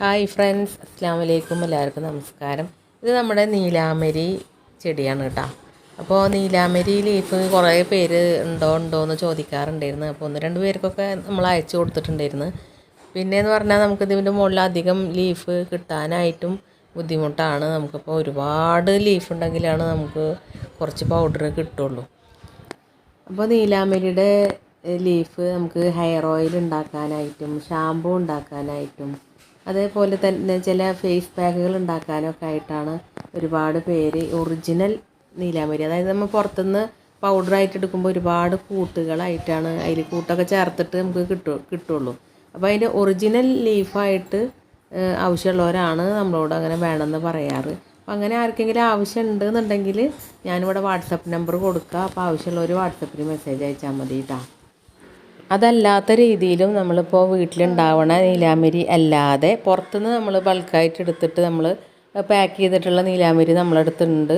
Hi friends, അസ്സാം വലൈക്കും. എല്ലാവർക്കും നമസ്കാരം. ഇത് നമ്മുടെ നീലാമരി ചെടിയാണ് കേട്ടോ. അപ്പോൾ നീലാമരി ലീഫ് കുറേ പേര് ഉണ്ടോ എന്ന് ചോദിക്കാറുണ്ടായിരുന്നു. അപ്പോൾ 1-2 പേർക്കൊക്കെ നമ്മൾ അയച്ചു കൊടുത്തിട്ടുണ്ടായിരുന്നു. പിന്നെയെന്ന് പറഞ്ഞാൽ നമുക്കിതിൻ്റെ മുകളിൽ അധികം ലീഫ് കിട്ടാനായിട്ടും ബുദ്ധിമുട്ടാണ്. നമുക്കിപ്പോൾ ഒരുപാട് ലീഫ് ഉണ്ടെങ്കിലാണ് നമുക്ക് കുറച്ച് പൗഡർ കിട്ടുള്ളൂ. അപ്പോൾ നീലാമരിയുടെ ലീഫ് നമുക്ക് ഹെയർ ഓയിൽ ഉണ്ടാക്കാനായിട്ടും ഷാമ്പൂ ഉണ്ടാക്കാനായിട്ടും അതേപോലെ തന്നെ ചില ഫേസ് പാക്കുകൾ ഉണ്ടാക്കാനൊക്കെ ആയിട്ടാണ് ഒരുപാട് പേര് ഒറിജിനൽ നീലാമരി, അതായത് നമ്മൾ പുറത്തുനിന്ന് പൗഡറായിട്ട് എടുക്കുമ്പോൾ ഒരുപാട് കൂട്ടുകളായിട്ടാണ് അതിൽ കൂട്ടൊക്കെ ചേർത്തിട്ട് നമുക്ക് കിട്ടുള്ളൂ. അപ്പോൾ അതിൻ്റെ ഒറിജിനൽ ലീഫായിട്ട് ആവശ്യമുള്ളവരാണ് നമ്മളോട് അങ്ങനെ വേണമെന്ന് പറയാറ്. അപ്പോൾ അങ്ങനെ ആർക്കെങ്കിലും ആവശ്യം ഉണ്ടെന്നുണ്ടെങ്കിൽ ഞാനിവിടെ വാട്സപ്പ് നമ്പർ കൊടുക്കുക. അപ്പോൾ ആവശ്യമുള്ളവർ വാട്സപ്പിൽ മെസ്സേജ് അയച്ചാൽ മതി കേട്ടോ. അതല്ലാത്ത രീതിയിലും നമ്മളിപ്പോൾ വീട്ടിലുണ്ടാവണ നീലാമരി അല്ലാതെ പുറത്തുനിന്ന് നമ്മൾ ബൾക്കായിട്ട് എടുത്തിട്ട് നമ്മൾ പാക്ക് ചെയ്തിട്ടുള്ള നീലാമരി നമ്മളടുത്തുണ്ട്.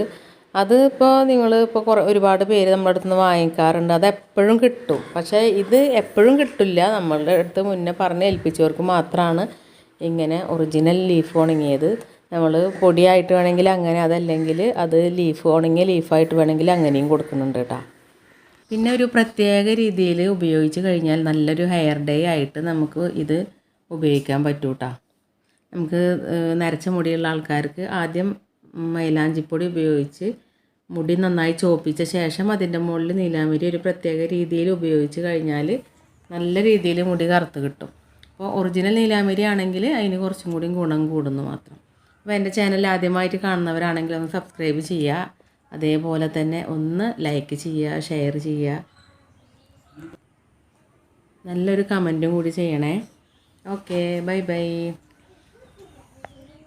അത് ഇപ്പോൾ നിങ്ങളിപ്പോൾ ഒരുപാട് പേര് നമ്മുടെ അടുത്ത് നിന്ന് വാങ്ങിക്കാറുണ്ട്. അത് എപ്പോഴും കിട്ടും, പക്ഷേ ഇത് എപ്പോഴും കിട്ടില്ല. നമ്മളുടെ അടുത്ത് മുന്നേ പറഞ്ഞ് ഏൽപ്പിച്ചവർക്ക് മാത്രമാണ് ഇങ്ങനെ ഒറിജിനൽ ലീഫ് ഉണങ്ങിയത്. നമ്മൾ പൊടിയായിട്ട് വേണമെങ്കിൽ അങ്ങനെ, അതല്ലെങ്കിൽ അത് ലീഫ് ഉണങ്ങിയ ലീഫായിട്ട് വേണമെങ്കിൽ അങ്ങനെയും കൊടുക്കുന്നുണ്ട് കേട്ടോ. പിന്നെ ഒരു പ്രത്യേക രീതിയിൽ ഉപയോഗിച്ച് കഴിഞ്ഞാൽ നല്ലൊരു ഹെയർ ഡേ ആയിട്ട് നമുക്ക് ഇത് ഉപയോഗിക്കാൻ പറ്റും കേട്ടോ. നമുക്ക് നരച്ച മുടിയുള്ള ആൾക്കാർക്ക് ആദ്യം മൈലാഞ്ചിപ്പൊടി ഉപയോഗിച്ച് മുടി നന്നായി ചോപ്പിച്ച ശേഷം അതിൻ്റെ മുകളിൽ നീലാമരി ഒരു പ്രത്യേക രീതിയിൽ ഉപയോഗിച്ച് കഴിഞ്ഞാൽ നല്ല രീതിയിൽ മുടി കറുത്ത് കിട്ടും. അപ്പോൾ ഒറിജിനൽ നീലാമരി ആണെങ്കിൽ അതിന് കുറച്ചും കൂടി ഗുണം കൂടുന്നു മാത്രം. അപ്പോൾ എൻ്റെ ചാനൽ ആദ്യമായിട്ട് കാണുന്നവരാണെങ്കിൽ ഒന്ന് സബ്സ്ക്രൈബ് ചെയ്യുക. അതേപോലെ തന്നെ ഒന്ന് ലൈക്ക് ചെയ്യുക, ഷെയർ ചെയ്യുക, നല്ലൊരു കമൻറ്റും കൂടി ചെയ്യണേ. Okay, bye bye.